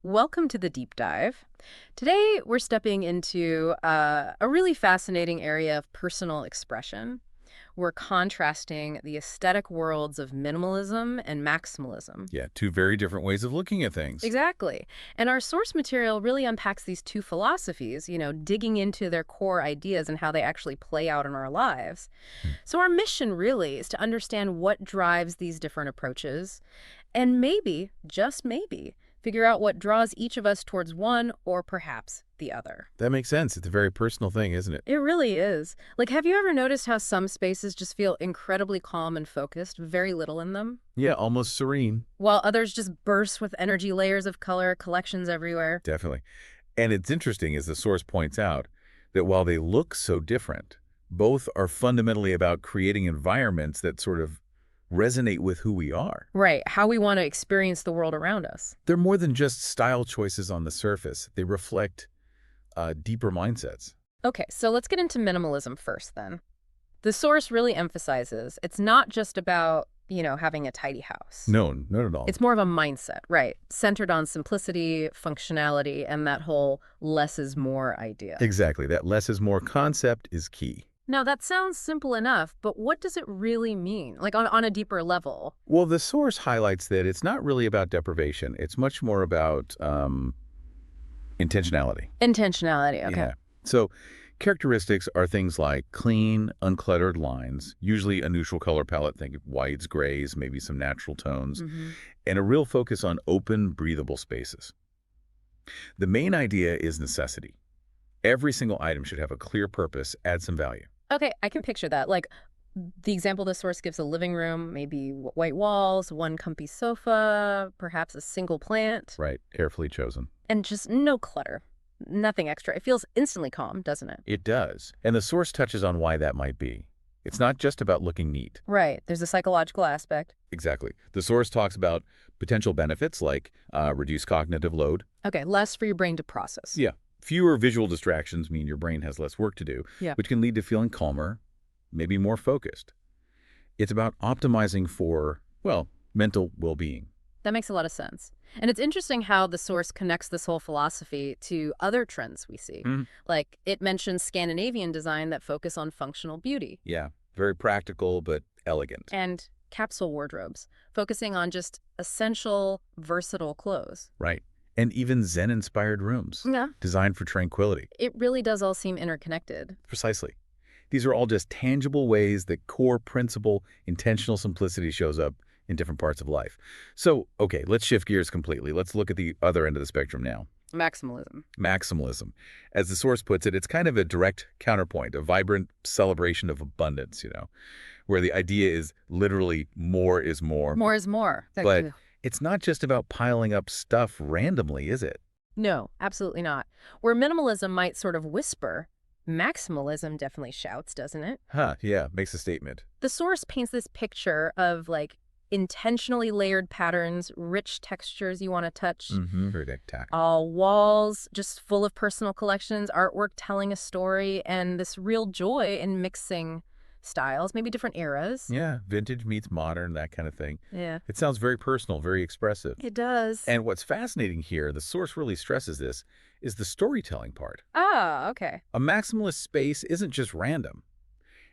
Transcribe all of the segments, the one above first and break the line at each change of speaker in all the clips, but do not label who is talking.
Welcome to the deep dive. Today, we're stepping into a really fascinating area of personal expression. We're contrasting the aesthetic worlds of minimalism and maximalism.
Yeah, two very different ways of looking at things.
Exactly. And our source material really unpacks these two philosophies, digging into their core ideas and how they actually play out in our lives.
Hmm.
So, our mission really is to understand what drives these different approaches and maybe, just maybe, figure out what draws each of us towards one or perhaps the other.
That makes sense. It's a very personal thing, isn't it?
It really is. Like, have you ever noticed how some spaces just feel incredibly calm and focused, very little in them,
Yeah, almost serene.
while others just burst with energy, layers of color, collections everywhere?
Definitely. And it's interesting, as the source points out, that while they look so different, both are fundamentally about creating environments that sort of resonate with who we are.
Right, how we want to experience the world around us.
They're more than just style choices on the surface. They reflect deeper mindsets.
Okay, so let's get into minimalism first then. The source really emphasizes it's not just about, having a tidy house.
No, not at all.
It's more of a mindset, right? Centered on simplicity, functionality, and that whole less is more idea.
Exactly. That less is more concept is key.
Now, that sounds simple enough, but what does it really mean? Like on a deeper level?
Well, the source highlights that it's not really about deprivation. It's much more about intentionality.
Intentionality, okay.
Yeah. So characteristics are things like clean, uncluttered lines, usually a neutral color palette, think of whites, grays, maybe some natural tones,
hmm
and a real focus on open, breathable spaces. The main idea is necessity. Every single item should have a clear purpose, add some value.
Okay, I can picture that. Like the example the source gives a living room, maybe white walls, one comfy sofa, perhaps a single plant,
Right, carefully chosen.
and just no clutter. Nothing extra. It feels instantly calm, doesn't it?
It does. And the source touches on why that might be. It's not just about looking neat.
Right. There's a psychological aspect.
Exactly. The source talks about potential benefits like reduced cognitive load.
Okay, less for your brain to process.
Yeah. Fewer visual distractions mean your brain has less work to do,
Yeah.
which can lead to feeling calmer, maybe more focused. It's about optimizing for, well, mental well-being.
That makes a lot of sense. And it's interesting how the source connects this whole philosophy to other trends we see.
Mhm.
Like it mentions Scandinavian design that focus on functional beauty
Yeah. Very practical, but elegant.
and capsule wardrobes, focusing on just essential, versatile clothes.
Right. And even Zen-inspired rooms,
Yeah.
designed for tranquility.
It really does all seem interconnected.
Precisely. These are all just tangible ways that core principle, intentional simplicity shows up in different parts of life. So, okay, let's shift gears completely. Let's look at the other end of the spectrum now.
Maximalism.
Maximalism. As the source puts it, it's kind of a direct counterpoint, a vibrant celebration of abundance, where the idea is literally more is more.
More is more.
But it's not just about piling up stuff randomly, is it?
No, absolutely not. Where minimalism might sort of whisper, maximalism definitely shouts, doesn't it?
Huh, yeah, makes a statement.
The source paints this picture of like intentionally layered patterns, rich textures you want to touch,
Very tactile.
walls just full of personal collections, artwork telling a story, and this real joy in mixing styles, maybe different eras.
Yeah, vintage meets modern, that kind of thing.
Yeah,
It sounds very personal, very expressive.
it does.
And what's fascinating here, the source really stresses this, is the storytelling part.
Ah, okay.
A maximalist space isn't just random.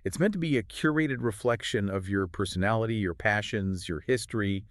It's meant to be a curated reflection of your personality, your passions, your history.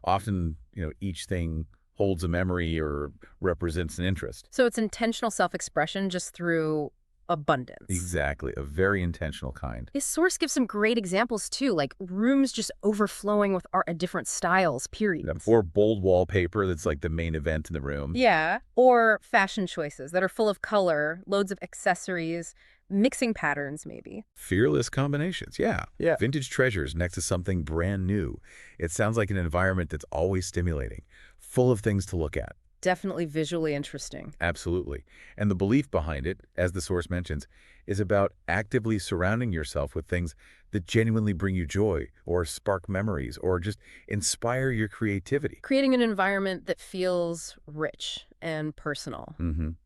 Often, each thing holds a memory or represents an interest.
So it's intentional self-expression just through abundance.
Exactly, a very intentional kind.
This source gives some great examples too, like rooms just overflowing with art, different styles, periods.
Or bold wallpaper that's like the main event in the room.
Yeah, or fashion choices that are full of color, loads of accessories, mixing patterns maybe.
Fearless combinations, yeah.
Yeah.
Vintage treasures next to something brand new. It sounds like an environment that's always stimulating, full of things to look at.
Definitely visually interesting.
Absolutely. And the belief behind it, as the source mentions, is about actively surrounding yourself with things that genuinely bring you joy or spark memories or just inspire your creativity.
Creating an environment that feels rich and personal.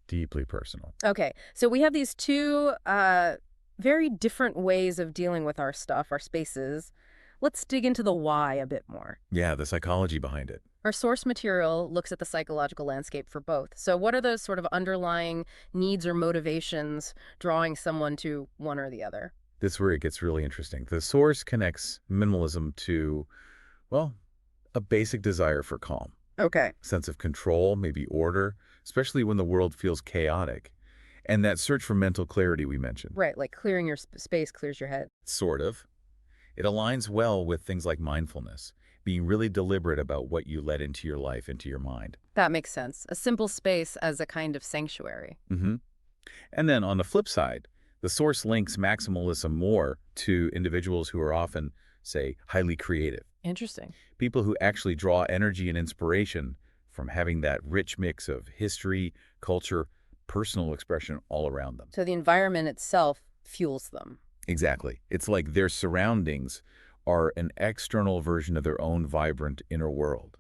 Deeply personal.
Okay, so we have these two very different ways of dealing with our stuff, our spaces. Let's dig into the why a bit more.
Yeah, the psychology behind it.
Our source material looks at the psychological landscape for both. So what are those sort of underlying needs or motivations drawing someone to one or the other?
This is where it gets really interesting. The source connects minimalism to, well, a basic desire for calm,
Okay.
sense of control, maybe order, especially when the world feels chaotic. And that search for mental clarity we mentioned.
Right, like clearing your space clears your head.
Sort of. It aligns well with things like mindfulness, being really deliberate about what you let into your life, into your mind.
That makes sense. A simple space as a kind of sanctuary.
hmm And then on the flip side, the source links maximalism more to individuals who are often, say, highly creative.
Interesting.
People who actually draw energy and inspiration from having that rich mix of history, culture, personal expression all around them.
So the environment itself fuels them.
Exactly. It's like their surroundings are an external version of their own vibrant inner world.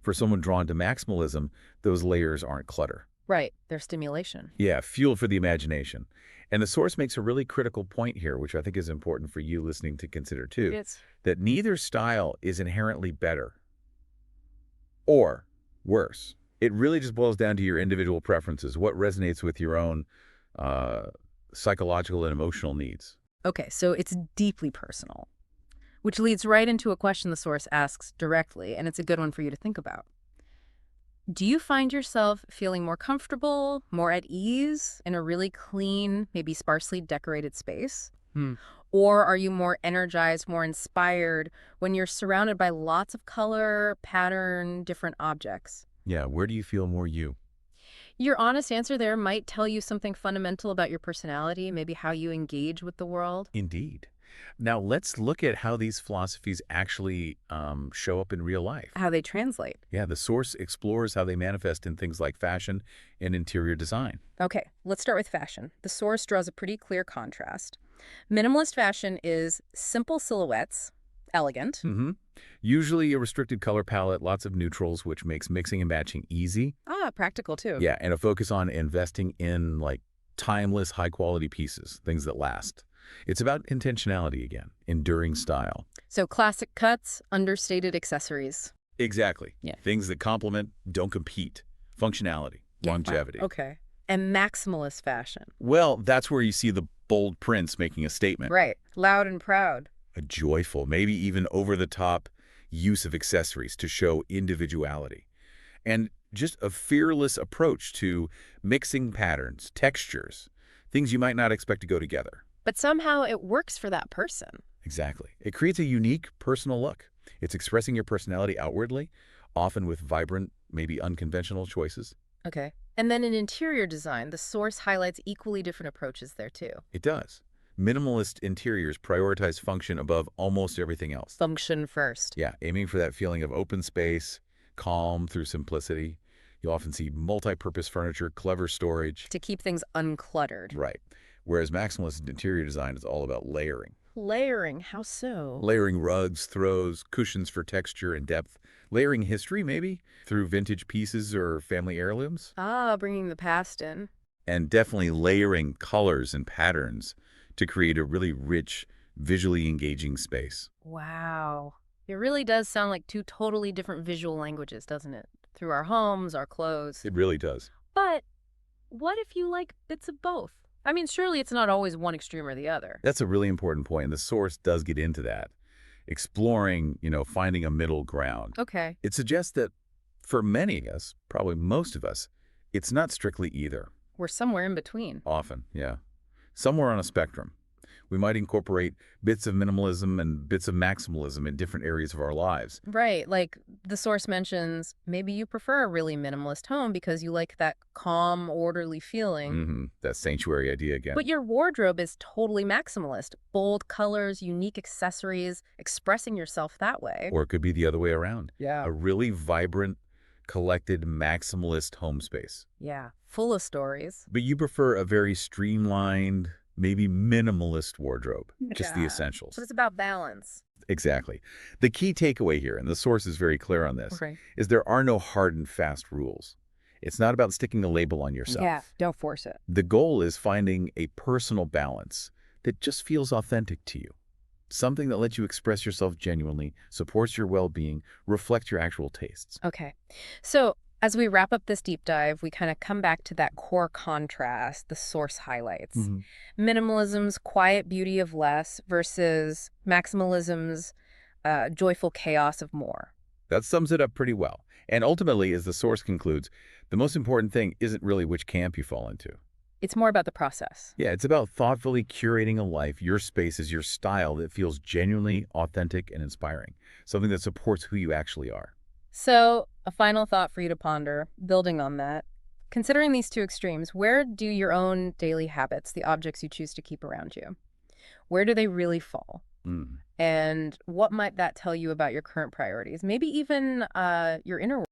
For someone drawn to maximalism, those layers aren't clutter.
Right, their stimulation.
Yeah, fuel for the imagination. And the source makes a really critical point here, which I think is important for you listening to consider too,
It's
that neither style is inherently better or worse. It really just boils down to your individual preferences, what resonates with your own uh, psychological and emotional needs.
okay, so it's deeply personal, which leads right into a question the source asks directly, and it's a good one for you to think about. Do you find yourself feeling more comfortable, more at ease in a really clean, maybe sparsely decorated space?
Hmm.
Or are you more energized, more inspired when you're surrounded by lots of color, pattern, different objects?
Yeah, where do you feel more you?
Your honest answer there might tell you something fundamental about your personality, maybe how you engage with the world,
Indeed. Now, let's look at how these philosophies actually show up in real life.
how they translate.
Yeah, the source explores how they manifest in things like fashion and interior design.
Okay, let's start with fashion. The source draws a pretty clear contrast. Minimalist fashion is simple silhouettes, elegant.
hmm Usually a restricted color palette, lots of neutrals, which makes mixing and matching easy.
Ah, practical too.
Yeah, and a focus on investing in like timeless, high-quality pieces, things that last. It's about intentionality again, enduring style.
So classic cuts, understated accessories.
Exactly.
Yeah.
Things that complement, don't compete. Functionality,
Yeah.
longevity.
Okay. And maximalist fashion.
Well, that's where you see the bold prints making a statement.
Right. Loud and proud.
A joyful, maybe even over-the-top use of accessories to show individuality. And just a fearless approach to mixing patterns, textures, things you might not expect to go together.
But somehow it works for that person.
Exactly. It creates a unique personal look. It's expressing your personality outwardly, often with vibrant, maybe unconventional choices.
Okay. And then in interior design, the source highlights equally different approaches there too.
It does. Minimalist interiors prioritize function above almost everything else.
Function first.
Yeah, aiming for that feeling of open space, calm through simplicity. You'll often see multi-purpose furniture, clever storage.
To keep things uncluttered.
Right. Whereas maximalist interior design is all about layering.
Layering, how so?
Layering rugs, throws, cushions for texture and depth. Layering history, maybe, through vintage pieces or family heirlooms.
Ah, bringing the past in.
And definitely layering colors and patterns to create a really rich, visually engaging space.
Wow. It really does sound like two totally different visual languages, doesn't it? Through our homes, our clothes.
It really does.
But what if you like bits of both? I mean, surely it's not always one extreme or the other.
That's a really important point, and the source does get into that. Exploring, finding a middle ground.
Okay.
It suggests that for many of us, probably most of us, it's not strictly either.
We're somewhere in between.
Often, yeah. Somewhere on a spectrum. We might incorporate bits of minimalism and bits of maximalism in different areas of our lives.
Right. Like the source mentions, maybe you prefer a really minimalist home because you like that calm, orderly feeling.
That sanctuary idea again.
But your wardrobe is totally maximalist. Bold colors, unique accessories, expressing yourself that way.
Or it could be the other way around.
Yeah.
A really vibrant, collected, maximalist home space.
Yeah. Full of stories.
But you prefer a very streamlined, maybe minimalist wardrobe, just the
Yeah.
essentials.
So it's about balance.
Exactly. The key takeaway here, and the source is very clear on this,
Okay.
is there are no hard and fast rules. It's not about sticking a label on yourself.
Yeah. Don't force it.
The goal is finding a personal balance that just feels authentic to you. Something that lets you express yourself genuinely, supports your well-being, reflects your actual tastes.
Okay. So as we wrap up this deep dive, we kind of come back to that core contrast, the source highlights.
hmm
Minimalism's quiet beauty of less versus maximalism's joyful chaos of more.
That sums it up pretty well. And ultimately, as the source concludes, the most important thing isn't really which camp you fall into.
It's more about the process.
Yeah, it's about thoughtfully curating a life, your spaces, your style that feels genuinely authentic and inspiring, something that supports who you actually are.
So, a final thought for you to ponder, building on that. Considering these two extremes, where do your own daily habits, the objects you choose to keep around you, where do they really fall?
Mm.
And what might that tell you about your current priorities? Maybe even your inner